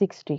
60।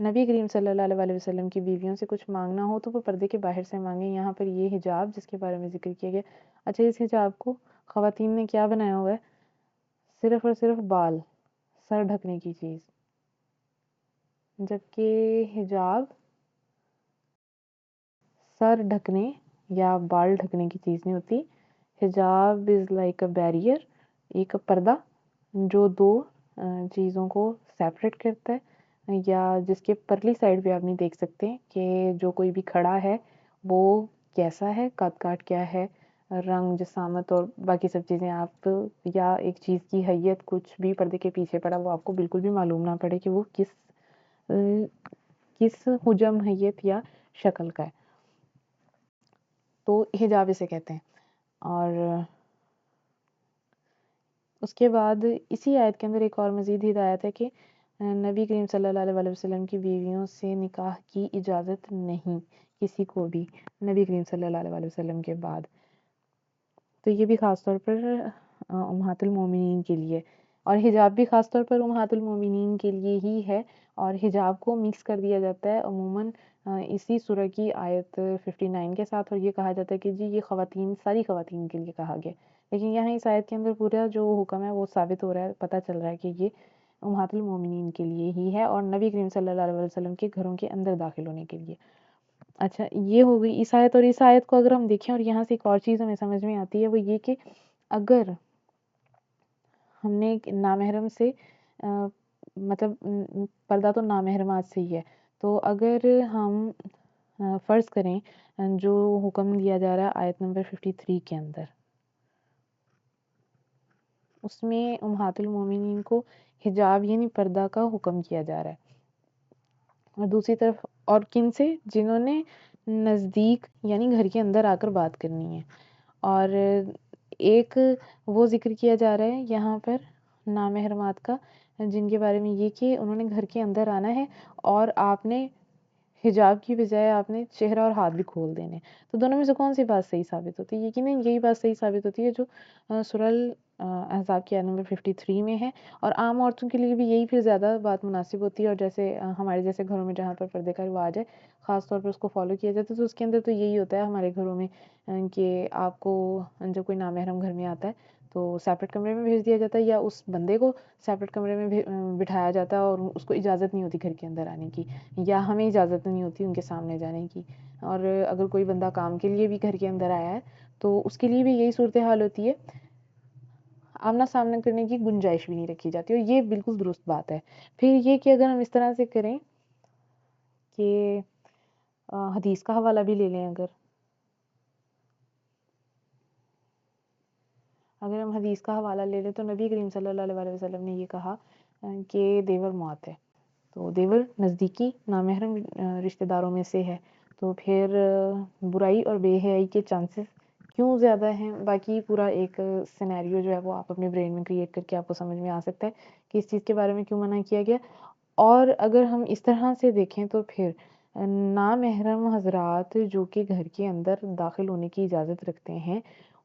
نبی کریم صلی اللہ علیہ وسلم کی بیویوں سے کچھ مانگنا ہو تو وہ پردے کے باہر سے مانگیں۔ یہاں پر یہ حجاب جس کے بارے میں ذکر کیا گیا، اچھا اس حجاب کو خواتین نے کیا بنایا ہوا ہے؟ صرف اور صرف بال، سر ڈھکنے کی چیز، جبکہ حجاب سر ڈھکنے یا بال ڈھکنے کی چیز نہیں ہوتی۔ حجاب از لائک اے بیریئر، ایک پردہ جو دو چیزوں کو سیپریٹ کرتا ہے، یا جس کے پرلی سائڈ پہ آپ نہیں دیکھ سکتے کہ جو کوئی بھی کھڑا ہے وہ کیسا ہے، قد کاٹ کیا ہے، رنگ، جسامت اور باقی سب چیزیں آپ، یا ایک چیز کی حیت کچھ بھی پردے کے پیچھے پڑا وہ آپ کو بالکل بھی معلوم نہ پڑے کہ وہ کس حجم، حیت یا شکل کا ہے، تو حجاب اسے کہتے ہیں۔ اور اس کے بعد اسی آیت کے اندر ایک اور مزید ہدایت ہے کہ نبی کریم صلی اللہ علیہ وسلم کی بیویوں سے نکاح کی اجازت نہیں کسی کو بھی نبی کریم صلی اللہ علیہ وسلم کے بعد، تو یہ بھی خاص طور پر امہات المومنین کے لیے، اور حجاب بھی خاص طور پر امہات المومنین کے لیے ہی ہے، اور حجاب کو مکس کر دیا جاتا ہے عموماً اسی سورہ کی آیت 59 کے ساتھ، اور یہ کہا جاتا ہے کہ جی یہ خواتین، ساری خواتین کے لیے کہا گیا، لیکن یہاں اس آیت کے اندر پورا جو حکم ہے وہ ثابت ہو رہا ہے، پتہ چل رہا ہے کہ یہ امہات المومنین کے لیے ہی ہے اور نبی کریم صلی اللہ علیہ وسلم کے گھروں کے اندر داخل ہونے کے لیے۔ اچھا یہ ہو گئی اس آیت، اور اس آیت کو اگر ہم دیکھیں اور یہاں سے ایک اور چیز ہمیں سمجھ میں آتی ہے وہ یہ کہ اگر ہم نے نامحرم سے مطلب پردہ تو نامحرمات سے ہی ہے، تو اگر ہم فرض کریں جو حکم دیا جا رہا ہے آیت نمبر 53 کے اندر، اس میں امہات المومنین کو حجاب یعنی پردہ کا حکم کیا جا رہا ہے، اور دوسری طرف اور کن سے؟ جنہوں نے نزدیک یعنی گھر کے اندر آ کر بات کرنی ہے، اور ایک وہ ذکر کیا جا رہا ہے یہاں پر نامحرمات کا جن کے بارے میں یہ کہ انہوں نے گھر کے اندر آنا ہے اور آپ نے حجاب کی بجائے آپ نے چہرہ اور ہاتھ بھی کھول دینے، تو دونوں میں سے کون سی بات صحیح ثابت ہوتی ہے؟ یقیناً یہی بات صحیح ثابت ہوتی ہے جو سورہ احزاب کی آیت نمبر 53 میں ہے، اور عام عورتوں کے لیے بھی یہی پھر زیادہ بات مناسب ہوتی ہے، اور جیسے ہمارے جیسے گھروں میں جہاں پر پردے کا رواج ہے خاص طور پر اس کو فالو کیا جاتا ہے، تو اس کے اندر تو یہی ہوتا ہے ہمارے گھروں میں کہ آپ کو جب کوئی نامحرم گھر میں آتا ہے تو سیپریٹ کمرے میں بھیج دیا جاتا ہے، یا اس بندے کو سیپریٹ کمرے میں بٹھایا جاتا ہے اور اس کو اجازت نہیں ہوتی گھر کے اندر آنے کی، یا ہمیں اجازت نہیں ہوتی ان کے سامنے جانے کی، اور اگر کوئی بندہ کام کے لیے بھی گھر کے اندر آیا ہے تو اس کے لیے بھی یہی صورتحال ہوتی ہے، آمنا سامنا کرنے کی گنجائش بھی نہیں رکھی جاتی، اور یہ بالکل درست بات ہے۔ پھر یہ کہ اگر ہم اس طرح سے کریں کہ حدیث کا حوالہ بھی لے لیں، اگر ہم حدیث کا حوالہ لے لیں تو نبی کریم صلی اللہ علیہ وسلم نے یہ کہا کہ دیور موت ہے، تو دیور نزدیکی نامحرم رشتہ داروں میں سے ہے، تو پھر برائی اور بے حیائی کے چانسز کیوں زیادہ ہیں؟ باقی پورا ایک سینیریو جو ہے وہ آپ اپنے برین میں کریٹ کر کے آپ کو سمجھ میں آ سکتا ہے کہ اس چیز کے بارے میں کیوں منع کیا گیا، اور اگر ہم اس طرح سے دیکھیں تو پھر نامحرم حضرات جو کہ گھر کے اندر داخل ہونے کی اجازت رکھتے ہیں،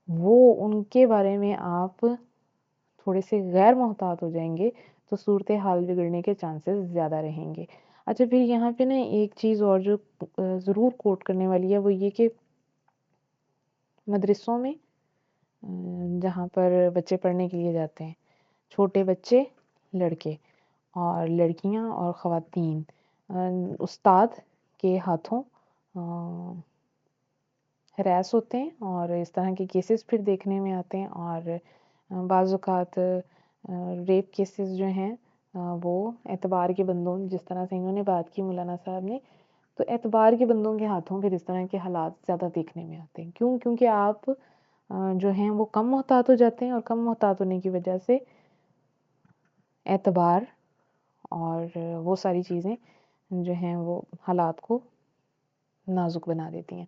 وہ ان کے بارے میں آپ تھوڑے سے غیر محتاط ہو جائیں گے تو صورتحال بگڑنے کے چانسز زیادہ رہیں گے۔ اچھا پھر یہاں پہ نا ایک چیز اور جو ضرور کوٹ کرنے والی ہے وہ یہ کہ مدرسوں میں جہاں پر بچے پڑھنے کے لیے جاتے ہیں، چھوٹے بچے، لڑکے اور لڑکیاں اور خواتین، استاد کے ہاتھوں ہراس ہوتے ہیں، اور اس طرح کے کیسز پھر دیکھنے میں آتے ہیں، اور بعض اوقات ریپ کیسز جو ہیں وہ اعتبار کے بندوں، جس طرح سے انہوں نے بات کی مولانا صاحب نے، تو اعتبار کے بندوں کے ہاتھوں پھر اس طرح کے حالات زیادہ دیکھنے میں آتے ہیں۔ کیوں؟ کیونکہ آپ جو ہیں وہ کم محتاط ہو جاتے ہیں، اور کم محتاط ہونے کی وجہ سے اعتبار اور وہ ساری چیزیں جو ہیں وہ حالات کو نازک بنا دیتی ہیں،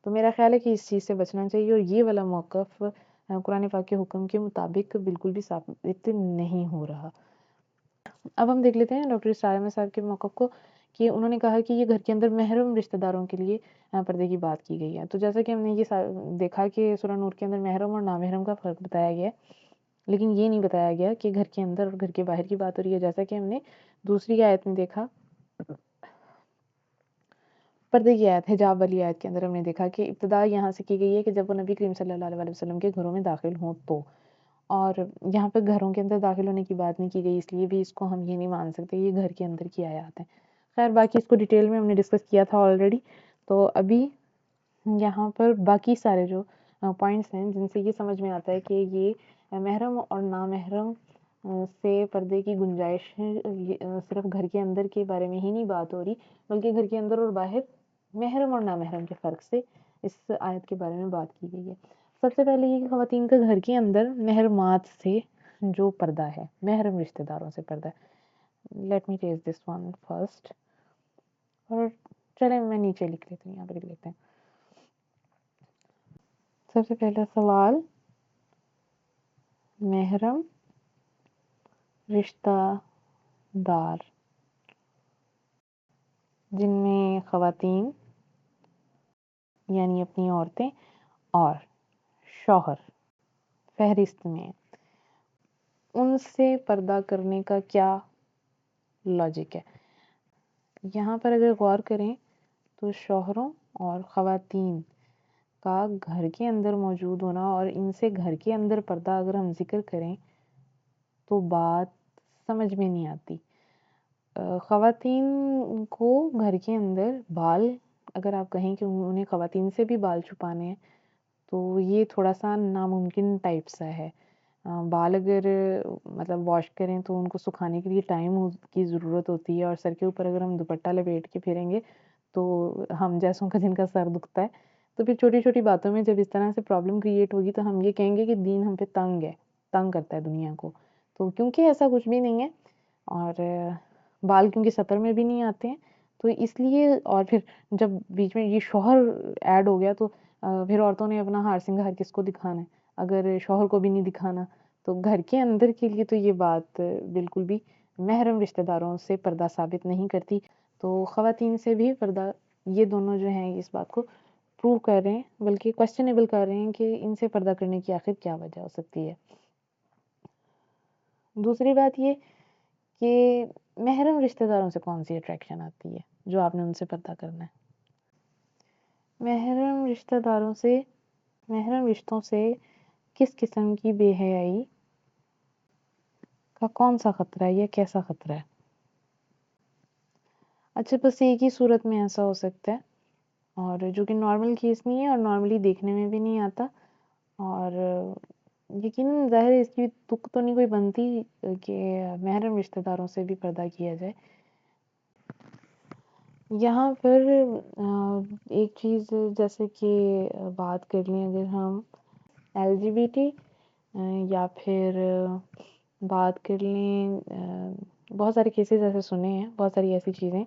تو میرا خیال ہے کہ اس چیز سے بچنا چاہیے، اور یہ والا موقف قرآن پاک کے حکم کے مطابق بالکل بھی ثابت نہیں ہو رہا۔ اب ہم دیکھ لیتے ہیں ڈاکٹر اسرار احمد صاحب کے موقف کو، کہ انہوں نے کہا کہ یہ گھر کے اندر محرم رشتہ داروں کے لیے پردے کی بات کی گئی ہے، تو جیسا کہ ہم نے یہ دیکھا کہ سورہ نور کے اندر محرم اور نامحرم کا فرق بتایا گیا ہے، لیکن یہ نہیں بتایا گیا کہ گھر کے اندر اور گھر کے باہر کی بات ہو رہی ہے، جیسا کہ ہم نے دوسری آیت میں دیکھا پردے کی آیت، حجاب والی آیت کے اندر ہم نے دیکھا کہ ابتدا یہاں سے کی گئی ہے کہ جب وہ نبی کریم صلی اللہ علیہ وسلم کے گھروں میں داخل ہوں تو، اور یہاں پہ گھروں کے اندر داخل ہونے کی بات نہیں کی گئی، اس لیے بھی اس کو ہم یہ نہیں مان سکتے یہ گھر کے اندر کی آیات ہیں۔ خیر باقی اس کو ڈیٹیل میں ہم نے ڈسکس کیا تھا آلریڈی، تو ابھی یہاں پر باقی سارے جو پوائنٹس ہیں جن سے یہ سمجھ میں آتا ہے کہ یہ محرم اور نامحرم سے پردے کی گنجائش ہے، صرف گھر کے اندر کے بارے میں ہی نہیں بات ہو رہی بلکہ گھر کے اندر اور باہر محرم اور نامحرم کے فرق سے اس آیت کے بارے میں بات کی گئی ہے۔ سب سے پہلے یہ کہ خواتین کا گھر کے اندر محرمات سے جو پردہ ہے، محرم رشتہ داروں سے پردہ ہے۔ Let me take this one first, اور چلیں میں نیچے لکھ لیتی ہوں، یہاں پر لکھ لیتے ہیں۔ سب سے پہلا سوال، محرم رشتہ دار جن میں خواتین یعنی اپنی عورتیں اور شوہر فہرست میں، ان سے پردہ کرنے کا کیا لاجک ہے؟ یہاں پر اگر غور کریں تو شوہروں اور خواتین کا گھر کے اندر موجود ہونا اور ان سے گھر کے اندر پردہ اگر ہم ذکر کریں تو بات سمجھ میں نہیں آتی۔ خواتین کو گھر کے اندر بال، اگر آپ کہیں کہ انہیں خواتین سے بھی بال چھپانے ہیں تو یہ تھوڑا سا ناممکن ٹائپ سا ہے۔ بال اگر مطلب واش کریں تو ان کو سکھانے کے لیے ٹائم کی ضرورت ہوتی ہے، اور سر کے اوپر اگر ہم دوپٹہ لپیٹ کے پھریں گے تو ہم جیسوں کا جن کا سر دکھتا ہے، تو پھر چھوٹی چھوٹی باتوں میں جب اس طرح سے پرابلم کریٹ ہوگی تو ہم یہ کہیں گے کہ دین ہم پہ تنگ ہے، تنگ کرتا ہے دنیا کو۔ تو کیونکہ ایسا کچھ بھی نہیں ہے، اور بال کیونکہ سطر میں بھی نہیں آتے ہیں تو اس لیے، اور پھر جب بیچ میں یہ شوہر ایڈ ہو گیا تو پھر عورتوں نے اپنا ہار سنگار کس کو دکھانا ہے اگر شوہر کو بھی نہیں دکھانا؟ تو گھر کے اندر کے لیے تو یہ بات بالکل بھی محرم رشتہ داروں سے پردہ ثابت نہیں کرتی۔ تو خواتین سے بھی پردہ، یہ دونوں جو ہیں اس بات کو پروو کر رہے ہیں، بلکہ کوسچنیبل کر رہے ہیں کہ ان سے پردہ کرنے کی آخر کیا وجہ ہو سکتی ہے۔ دوسری بات یہ کہ محرم رشتہ داروں سے کون سی اٹریکشن آتی ہے جو آپ نے ان سے پردہ کرنا ہے؟ محرم رشتہ داروں سے، محرم رشتوں سے کس قسم کی بے حیائی کا کون سا خطرہ ہے یا کیسا خطرہ ہے؟ اچھا بس ایک ہی صورت میں ایسا ہو سکتا ہے، اور جو کہ نارمل کیس نہیں ہے اور نارملی دیکھنے میں بھی نہیں آتا، اور یقیناً ظاہر ہے اس کی تک تو نہیں کوئی بنتی کہ محرم رشتہ داروں سے بھی پردہ کیا جائے۔ یہاں پر ایک چیز جیسے کہ بات کر لیں اگر ہم ایل جی بی ٹی، یا پھر بات کر لیں، بہت سارے کیسز ایسے سنے ہیں، بہت ساری ایسی چیزیں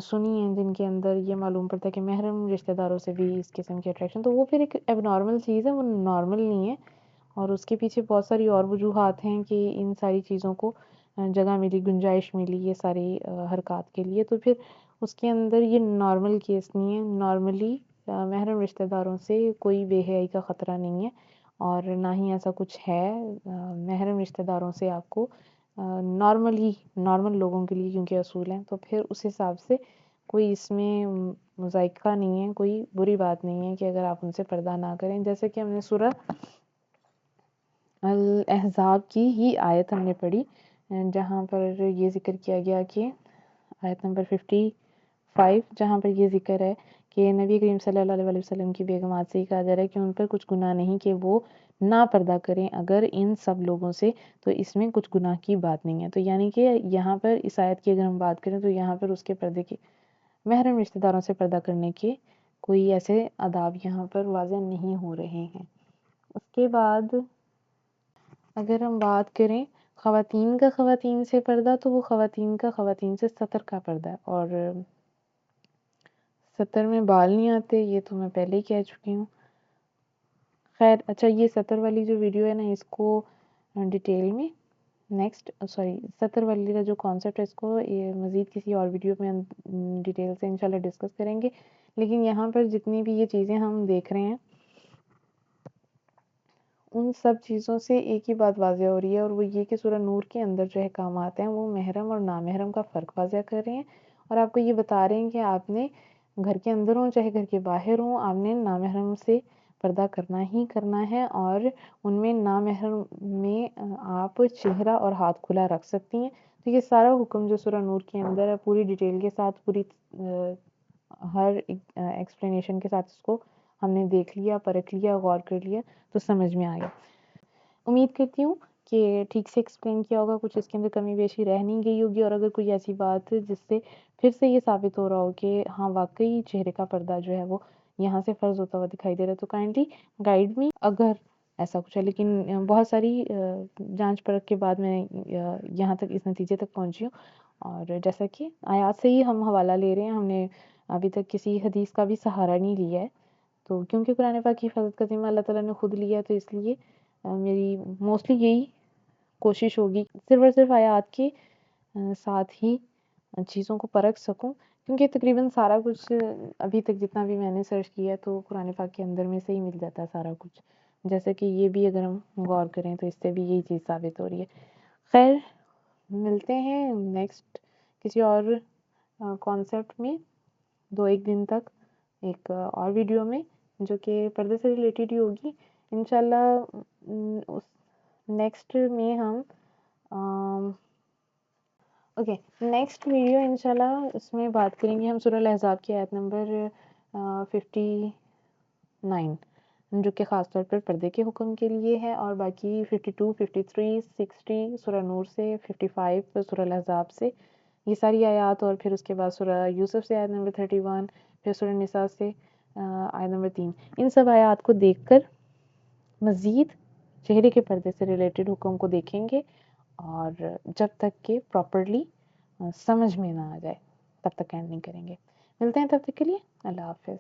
سنی ہیں جن کے اندر یہ معلوم پڑتا ہے کہ محرم رشتہ داروں سے بھی اس قسم کی اٹریکشن، تو وہ پھر ایک اب نارمل چیز ہے، وہ نارمل نہیں ہے، اور اس کے پیچھے بہت ساری اور وجوہات ہیں کہ ان ساری چیزوں کو جگہ ملی، گنجائش ملی یہ ساری حرکات کے لیے، تو پھر اس کے اندر یہ نارمل کیس نہیں ہے۔ نارملی محرم رشتہ داروں سے کوئی بے حیائی کا خطرہ نہیں ہے، اور نہ ہی ایسا کچھ ہے۔ محرم رشتہ داروں سے آپ کو نارملی، نارمل لوگوں کے لیے کیونکہ اصول ہیں، تو پھر اس حساب سے کوئی اس میں مذائقہ نہیں ہے، کوئی بری بات نہیں ہے کہ اگر آپ ان سے پردہ نہ کریں۔ جیسے کہ ہم نے سورہ الاحزاب کی ہی آیت ہم نے پڑھی جہاں پر یہ ذکر کیا گیا کہ آیت نمبر 55 جہاں پر یہ ذکر ہے کہ نبی کریم صلی اللہ علیہ وسلم کی بیگمات سے یہ کہا جا رہا ہے کہ ان پر کچھ گناہ نہیں کہ وہ نہ پردہ کریں اگر ان سب لوگوں سے، تو اس میں کچھ گناہ کی بات نہیں ہے۔ تو یعنی کہ یہاں پر اس آیت کی اگر ہم بات کریں تو یہاں پر اس کے پردے کی، محرم رشتہ داروں سے پردہ کرنے کے کوئی ایسے آداب یہاں پر واضح نہیں ہو رہے ہیں۔ اس کے بعد اگر ہم بات کریں خواتین کا خواتین سے پردہ، تو وہ خواتین کا خواتین سے ستر کا پردہ ہے، اور ستر میں بال نہیں آتے، یہ تو میں پہلے ہی کہہ چکی ہوں۔ خیر اچھا، یہ ستر والی جو ویڈیو ہے نا اس کو ڈیٹیل میں ستر والی کا جو کانسیپٹ ہے اس کو یہ مزید کسی اور ویڈیو میں ہم ڈیٹیل سے انشاءاللہ ڈسکس کریں گے، لیکن یہاں پر جتنی بھی یہ چیزیں ہم دیکھ رہے ہیں ان سب چیزوں سے ایک ہی بات واضح ہو رہی ہے، اور وہ یہ کہ سورہ نور کے اندر جو احکامات ہیں وہ محرم اور نامحرم کا فرق واضح کر رہے ہیں، اور آپ کو یہ بتا رہے ہیں کہ آپ نے گھر کے اندر ہوں چاہے گھر کے باہر ہوں، آپ نے نامحرم سے پردہ کرنا ہی کرنا ہے، اور ان میں نامحرم میں آپ چہرہ اور ہاتھ کھلا رکھ سکتی ہیں۔ تو یہ سارا حکم جو سورہ نور کے اندر ہے، پوری ڈیٹیل کے ساتھ، پوری ہر ایکسپلینیشن کے ساتھ اس کو ہم نے دیکھ لیا، پرکھ لیا، غور کر لیا تو سمجھ میں آ گیا۔ امید کرتی ہوں کہ ٹھیک سے ایکسپلین کیا ہوگا، کچھ اس کے اندر کمی بیشی رہ نہیں گئی ہوگی، اور اگر کوئی ایسی بات جس سے پھر سے یہ ثابت ہو رہا ہو کہ ہاں واقعی چہرے کا پردہ جو ہے وہ یہاں سے فرض ہوتا ہوا دکھائی دے رہا ہے، تو کائنڈلی گائیڈ می اگر ایسا کچھ ہے۔ لیکن بہت ساری جانچ پرکھ کے بعد میں یہاں تک اس نتیجے تک پہنچی ہوں، اور جیسا کہ آیات سے ہی ہم حوالہ لے رہے ہیں، ہم نے ابھی تک کسی حدیث کا بھی سہارا نہیں لیا ہے، تو کیونکہ قرآن پاک کی حفاظت کا ذمہ اللہ تعالیٰ نے خود لیا ہے، تو اس لیے میری موسٹلی یہی کوشش ہوگی صرف اور صرف آیات کے ساتھ ہی چیزوں کو پرکھ سکوں، کیونکہ تقریباً سارا کچھ ابھی تک جتنا بھی میں نے سرچ کیا تو قرآن پاک کے اندر میں سے ہی مل جاتا ہے سارا کچھ، جیسے کہ یہ بھی اگر ہم غور کریں تو اس سے بھی یہی چیز ثابت ہو رہی ہے۔ خیر، ملتے ہیں نیکسٹ کسی اور کانسیپٹ میں 2-1 دن تک ایک اور ویڈیو میں جو کہ پردے سے ریلیٹڈ ہی ہوگی انشاءاللہ۔ اس نیکسٹ میں ہم اوکے نیکسٹ ویڈیو انشاءاللہ اس میں بات کریں گے ہم سورہ الاحزاب کی آیت نمبر 59، جو کہ خاص طور پر پردے کے حکم کے لیے ہے، اور باقی 52، 53، 60 سورہ نور سے، 55 سورہ الاحزاب سے، یہ ساری آیات، اور پھر اس کے بعد سورہ یوسف سے آیت نمبر 31، پھر سورہ نساء سے آیت نمبر 3، ان سب آیات کو دیکھ کر مزید چہرے کے پردے سے ریلیٹڈ حکم کو دیکھیں گے، اور جب تک کہ پراپرلی سمجھ میں نہ آ جائے تب تک اینڈ نہیں کریں گے۔ ملتے ہیں تب تک کے لیے، اللہ حافظ۔